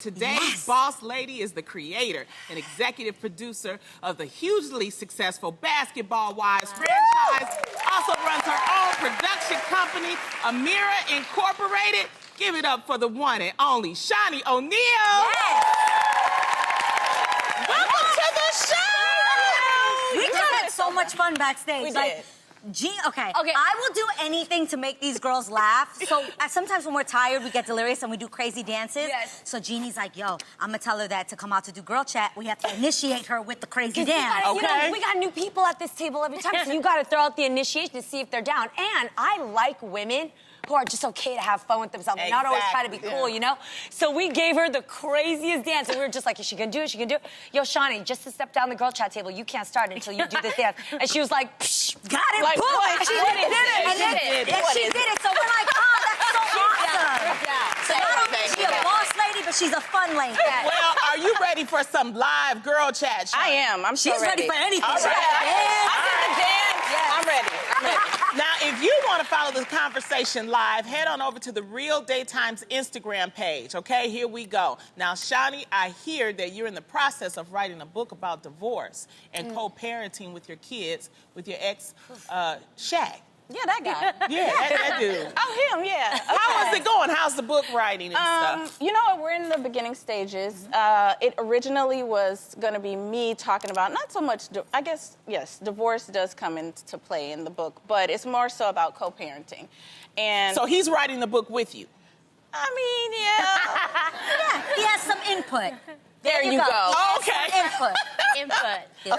Today's boss lady is the creator and executive producer of the hugely successful Basketball Wives franchise. Also runs her own production company, Amira Incorporated. Give it up for the one and only Shaunie O'Neal. Yes. Welcome to the show. We just had so much fun backstage. We did. Okay. I will do anything to make these girls laugh. So sometimes when we're tired, we get delirious and we do crazy dances. Yes. So Jeannie's like, yo, I'm gonna tell her that to come out to do girl chat, we have to initiate her with the crazy dance. You know, we got new people at this table every time, so you gotta throw out the initiation to see if they're down. And I like women who are just okay to have fun with themselves and not always try to be cool, you know? So we gave her the craziest dance, and we were just like, is she gonna do it? Is she gonna do it? Yo, Shaunie, just to step down the girl chat table, you can't start until you do this dance. And she was like, psh, got it, like, boom! what? She did it. And then she did it. So we're like, oh, that's so awesome. So not only is she a boss lady, but she's a fun lady. Well, are you ready for some live girl chat? I am. I'm so She's ready for anything. All right. I did the dance. Yes. I'm ready. Now, if you want to follow this conversation live, head on over to the Real Daytime's Instagram page, okay? Here we go. Now, Shaunie, I hear that you're in the process of writing a book about divorce and co-parenting with your kids, with your ex, Shaq. Yeah, that guy. Yeah, that dude. Oh, him, yeah. How is it going? How's the book writing and stuff? You know what? We're in the beginning stages. It originally was going to be me talking about not so much, I guess, yes, divorce does come into play in the book, but it's more so about co-parenting. And So he's writing the book with you? I mean, yeah. Yeah, he has some input. There you go. Oh, okay. Input.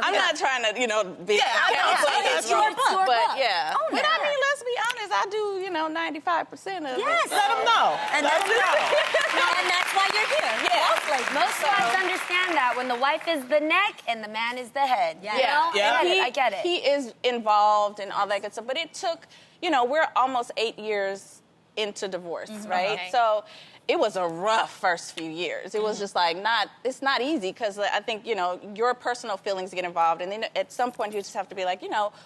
I'm not trying to, be I know. counsel, It's your book. but yeah. Oh, But yeah. I mean, let's be honest, I do, 95% of Yes. it. Let him know. And Let him know. And that's why you're here. Yeah. Most wives understand that when the wife is the neck and the man is the head. Yeah. You know? Yeah. I get it. He is involved and all that good stuff. But it took, we're almost 8 years into divorce, right? Okay. So it was a rough first few years. It was just like it's not easy because I think, your personal feelings get involved. And then at some point you just have to be like,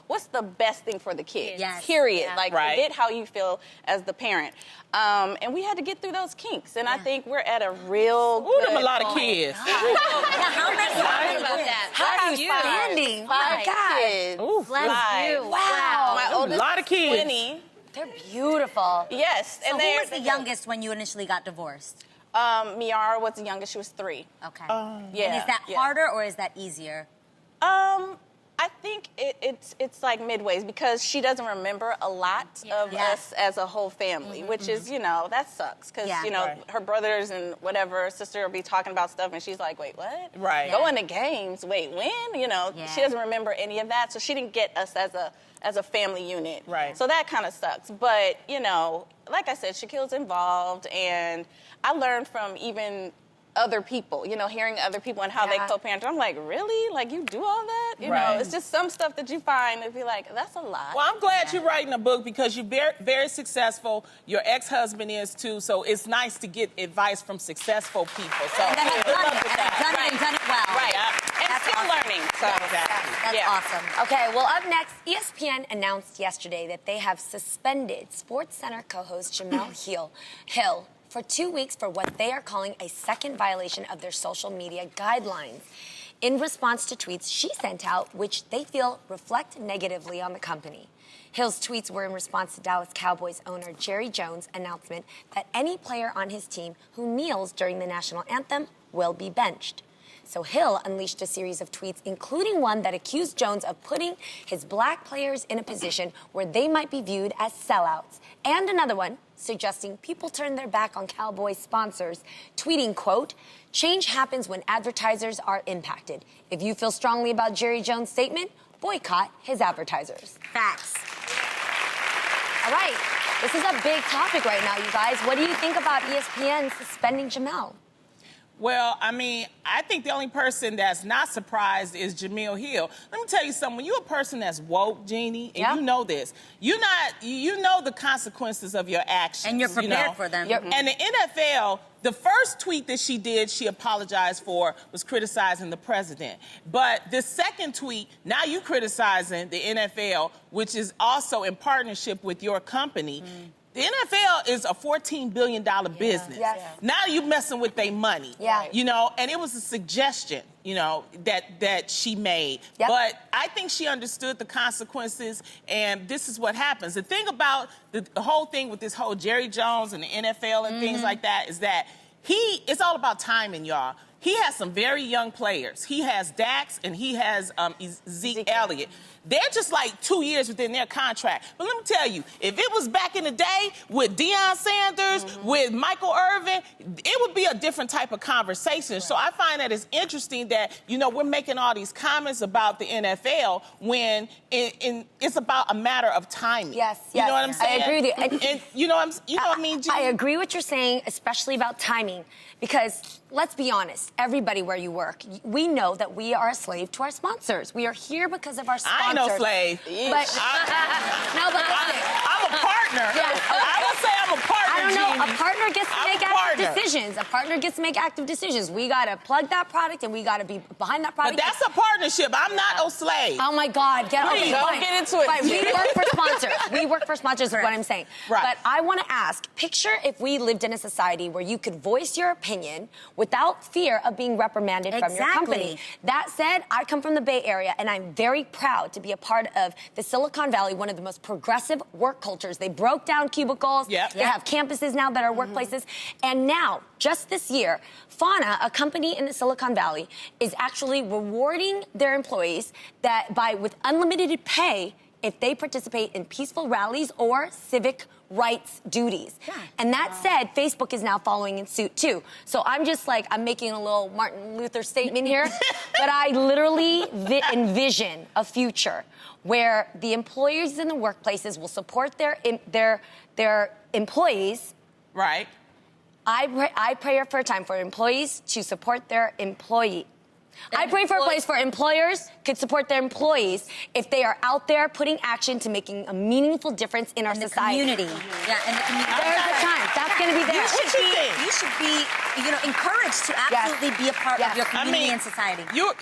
what's the best thing for the kids? Yes. Period. Yeah. Like, Right. forget how you feel as the parent. And we had to get through those kinks. And I think we're at a real Ooh, them good a lot of point. kids. Yeah, how many about that. How are you Five. standing? Five God. kids. Bless Five. you. Wow. My A oldest lot of kids. 20. They're beautiful. Yes. So and who they're was the youngest when you initially got divorced? Miara was the youngest. She was 3. Okay. Yeah. And is that harder or is that easier? I think it's like midways because she doesn't remember a lot of us as a whole family, which is, that sucks because, Right. her brothers and whatever, sister will be talking about stuff and she's like, wait, what? Right. Going to games, wait, when? She doesn't remember any of that, so she didn't get us as a family unit. Right. So that kind of sucks. But, like I said, Shaquille's involved and I learned from even other people, hearing other people and how they co-parent. I'm like, really? Like, you do all that? Right. It's just some stuff that you find and be like, that's a lot. Well, I'm glad you're writing a book because you're very, very successful. Your ex-husband is too, so it's nice to get advice from successful people. So And they have good done luck it, with and that. done it and done it well. Right. And That's still awesome. learning. So, That's awesome. Okay, well, up next, ESPN announced yesterday that they have suspended SportsCenter co-host Jemele Hill for 2 weeks for what they are calling a second violation of their social media guidelines. In response to tweets she sent out, which they feel reflect negatively on the company. Hill's tweets were in response to Dallas Cowboys owner Jerry Jones' announcement that any player on his team who kneels during the national anthem will be benched. So Hill unleashed a series of tweets, including one that accused Jones of putting his black players in a position where they might be viewed as sellouts, and another one suggesting people turn their back on Cowboys sponsors, tweeting, quote, "Change happens when advertisers are impacted. If you feel strongly about Jerry Jones' statement, boycott his advertisers." Facts. All right, this is a big topic right now, you guys. What do you think about ESPN suspending Jemele? Well, I mean, I think the only person that's not surprised is Jemele Hill. Let me tell you something. When you're a person that's woke, Jeannie, and you know this, you know the consequences of your actions. And you're prepared for them. And the NFL, the first tweet that she did, she apologized for, was criticizing the president. But the second tweet, now you criticizing the NFL, which is also in partnership with your company. The NFL is a $14 billion business. Yes. Now you're messing with their money. Yeah. You know, and it was a suggestion, you know, that she made. Yep. But I think she understood the consequences, and this is what happens. The thing about the whole thing with this whole Jerry Jones and the NFL and things like that is that it's all about timing, y'all. He has some very young players. He has Dax and he has Zeke Elliott. They're just like 2 years within their contract. But let me tell you, if it was back in the day with Deion Sanders, with Michael Irvin, it would be a different type of conversation. Right. So I find that it's interesting that, you know, we're making all these comments about the NFL when it's about a matter of timing. Yes, you know what I'm saying? I agree with you. And you know what I mean, G? I agree what you're saying, especially about timing, because let's be honest, everybody where you work, we know that we are a slave to our sponsors. We are here because of our sponsors. I ain't no slave. But, no, but listen. I'm a partner. Yes, okay. I would say I'm a partner, I don't know. Jeannie. A partner gets to I'm make a active partner. decisions. A partner gets to make active decisions. We got to plug that product and we got to be behind that product. But that's a partnership. I'm not no slave. Oh my God, Please, don't get into it. Fine. We work for sponsors. We work for sponsors is what I'm saying. Right. But I want to ask, picture if we lived in a society where you could voice your opinion without fear of being reprimanded from your company. That said, I come from the Bay Area and I'm very proud to be a part of the Silicon Valley, one of the most progressive work cultures. They broke down cubicles. Yep. They have campuses now that are workplaces. And now, just this year, Fauna, a company in the Silicon Valley, is actually rewarding their employees with unlimited pay if they participate in peaceful rallies or civic rights duties. Yeah. And that said, Facebook is now following in suit too. So I'm just like, I'm making a little Martin Luther statement here, but I literally envision a future where the employees in the workplaces will support their employees. Right. I pray for a time for employees to support their employee. I pray for a place for employers could support their employees if they are out there putting action to making a meaningful difference in our society. Community. Yeah, in the community. There's a time. That's going to be there. You should be, you know, encouraged to absolutely be a part of your community and society. Your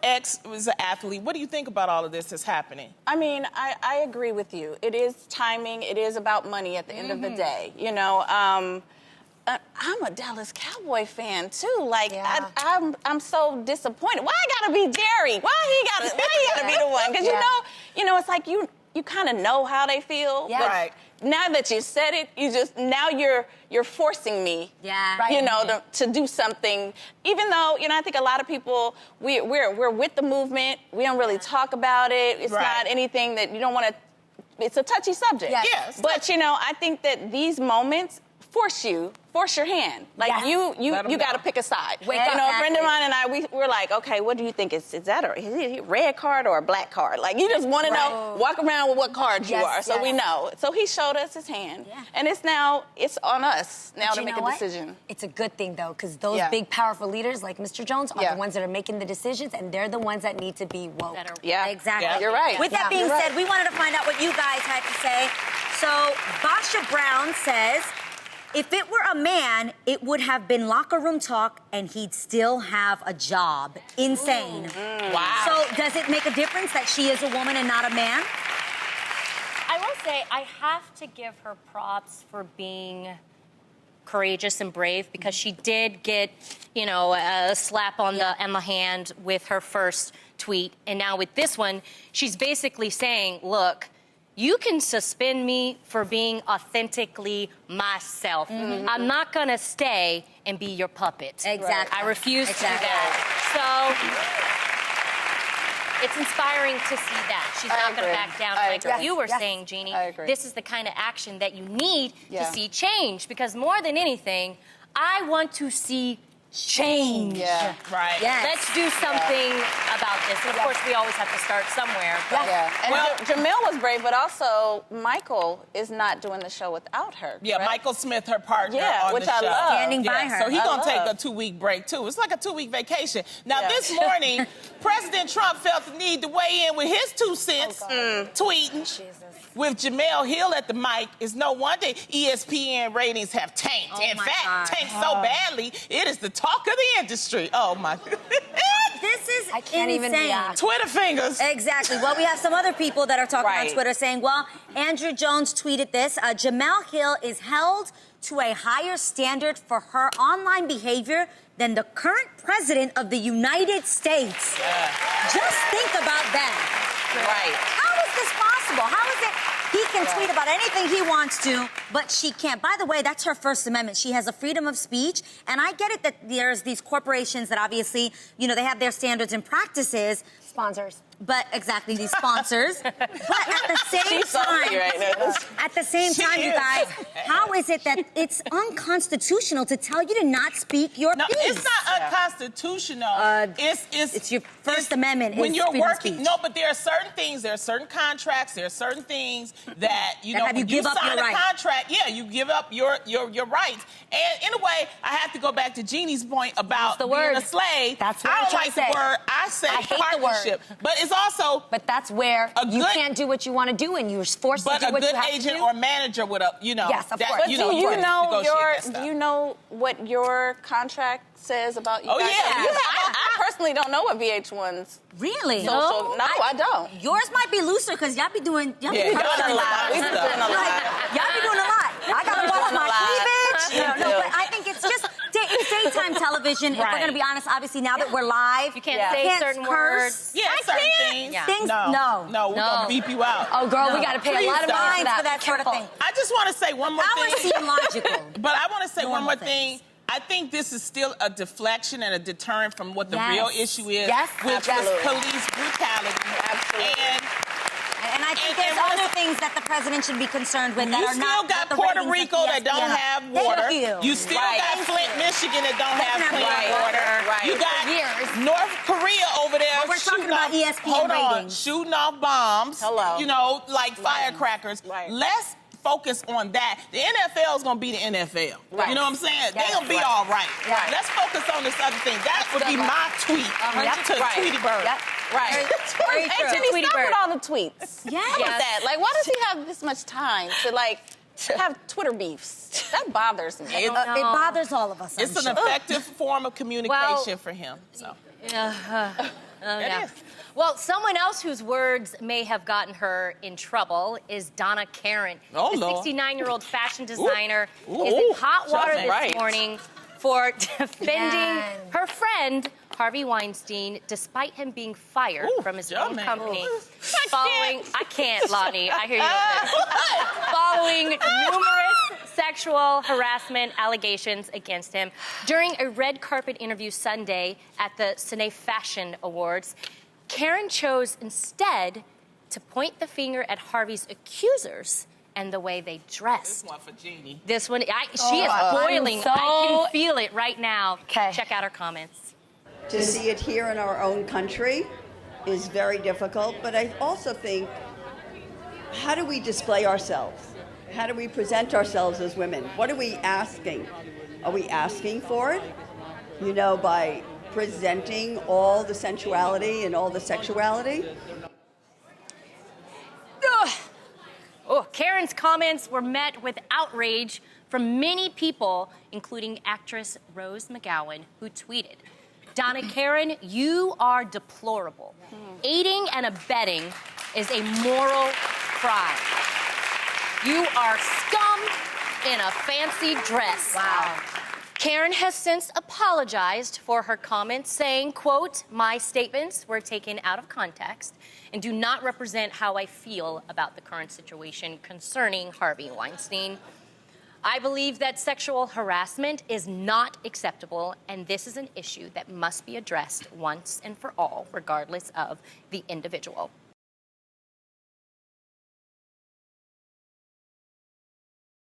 ex was an athlete. What do you think about all of this that's happening? I mean, I agree with you. It is timing. It is about money at the end of the day. You know, I'm a Dallas Cowboy fan too. Like I'm so disappointed. Why I gotta be Jerry? Why he gotta be the one? Because you know, it's like you kind of know how they feel. Yeah. But Right. now that you said it, you're forcing me. Yeah. Right. You know, to do something. Even though, you know, I think a lot of people we're with the movement. We don't really talk about it. It's not anything that you don't want to. It's a touchy subject. Yes. But you know, I think that these moments force your hand. Like you got to pick a side. Wake up, you know, a friend of athlete. mine and I, we're like, okay, what do you think? Is that a red card or a black card? Like you just want to know, walk around with what card you are, so we know. So he showed us his hand, and it's on us now to make a decision. It's a good thing though, because those big, powerful leaders like Mr. Jones are the ones that are making the decisions, and they're the ones that need to be woke. Yeah, exactly. Yeah. You're right. With that being said, we wanted to find out what you guys had to say. So Basha Brown says, if it were a man, it would have been locker room talk and he'd still have a job. Insane. Wow. So does it make a difference that she is a woman and not a man? I will say I have to give her props for being courageous and brave, because she did get, you know, a slap on the hand with her first tweet. And now with this one, she's basically saying, look, you can suspend me for being authentically myself. I'm not going to stay and be your puppet. Exactly. I refuse to do that. So it's inspiring to see that. She's not going to back down. Like you were saying, Jeannie, this is the kind of action that you need to see change. Because more than anything, I want to see change. Yeah. Right. Yes. Let's do something about this. And of course, we always have to start somewhere. But And Jemele was brave, but also Michael is not doing the show without her. Yeah, correct? Michael Smith, her partner on which the show. I love. Standing by her. So he's going to take love. a 2-week break, too. It's like a 2-week vacation. Now, this morning, President Trump felt the need to weigh in with his 2 cents, tweeting. With Jemele Hill at the mic, it's no wonder ESPN ratings have tanked. In fact, tanked so badly, it is the talk of the industry. Oh, my. This is I can't even insane. react. Twitter fingers. Exactly. Well, we have some other people that are talking on Right. Twitter saying, well, Andrew Jones tweeted this. Jemele Hill is held to a higher standard for her online behavior than the current president of the United States. Yeah. Just think about that. Right. How is this possible? How is it he can tweet about anything he wants to, but she can't? By the way, that's her First Amendment. She has a freedom of speech, and I get it that there's these corporations that obviously, you know, they have their standards and practices. Sponsors. But exactly, these sponsors. But at the same She's salty right now. at the same She time, you is. guys, how is it that it's unconstitutional to tell you to not speak your No, piece? it's not unconstitutional. It's your First Amendment When is you're freedom of working, speech. no, but there are certain things, there are certain contracts, there are certain things that you That know. have you When give up sign your a right. contract, yeah, you give up your rights. And in a way, I have to go back to Jeannie's point about the being word. a slave. That's what I I'm don't trying like to say. the word. I say I hate the word. partnership, but it's also. But that's where A you good- can't do what you want to do, and you're forced to But do a what good you have agent to do. or manager would, Yes, of that, course. you Do know, you would know negotiate that stuff. do you know what your contract says about you Oh, guys? yeah. You have- I personally don't know what VH1's Really? social. No, I don't. Yours might be looser because y'all be doing. Y'all Yeah, be y'all doing do a lot. We've been doing a lot. Y'all be doing a lot. I got to watch doing a my lot. cleavage. We No, do. but I think it's just it's daytime television. If we're Right. going to be honest, obviously now that we're live, You can't Yeah. say can't certain curse. words. Yeah, certain things. Yeah. Things- No, no. we're gonna beep you out. Oh, girl, we No. got to pay Please a lot of don't. money Fines for that sort of Careful. thing. I just want to say one more Ours thing. seem logical. But I want to say one Normal more thing. things. I think this is still a deflection and a deterrent from what the Yes. real issue is, Yes, which absolutely. is police brutality. Absolutely. And I think And- there's and what other is- things that the president should be concerned with that You are still not got what the Puerto ratings Rico of that don't ESPN. have water. Thank you. still Right. got Flint, Michigan that don't have have clean water. water. Right. You got Years. North Korea over there But we're talking shooting about off, ESPN hold on, ratings. shooting off bombs. Hello. You know, like firecrackers. Right. Let's focus on that. The NFL is going to be the NFL. Right. You know what I'm saying? They're Yes, going to be right. all right. Right. Let's focus on this other thing. That would be good, my tweet to Right. Tweety Bird. Yep. Right. Very Hey, true. Jenny, Tweety stop Bird. with all the tweets. Yes. What is that? Like, why does he have this much time to, like, have Twitter beefs? That bothers me. It bothers all of us. It's I'm an sure. effective form of communication for him. So Yeah. it is. Well, someone else whose words may have gotten her in trouble is Donna Karan. Oh, the Lord. 69-year-old fashion designer Ooh. is in hot water Something this right. morning for defending Man. her friend Harvey Weinstein, despite him being fired Ooh, from his own Jemele. company. Ooh. I can't, Lonnie. I hear you. Following numerous sexual harassment allegations against him during a red carpet interview Sunday at the Cine Fashion Awards, Karen chose instead to point the finger at Harvey's accusers and the way they dressed. This one for Jeannie. This one, she is boiling. so- I can feel it right now. 'Kay. Check out her comments. To see it here in our own country is very difficult, but I also think, how do we display ourselves? How do we present ourselves as women? What are we asking? Are we asking for it? You know, by presenting all the sensuality and all the sexuality? Ugh. Oh, Karen's comments were met with outrage from many people, including actress Rose McGowan, who tweeted, Donna Karen, you are deplorable. Aiding and abetting is a moral crime. You are scum in a fancy dress. Wow. Karen has since apologized for her comments, saying, quote, my statements were taken out of context and do not represent how I feel about the current situation concerning Harvey Weinstein. I believe that sexual harassment is not acceptable, and this is an issue that must be addressed once and for all, regardless of the individual.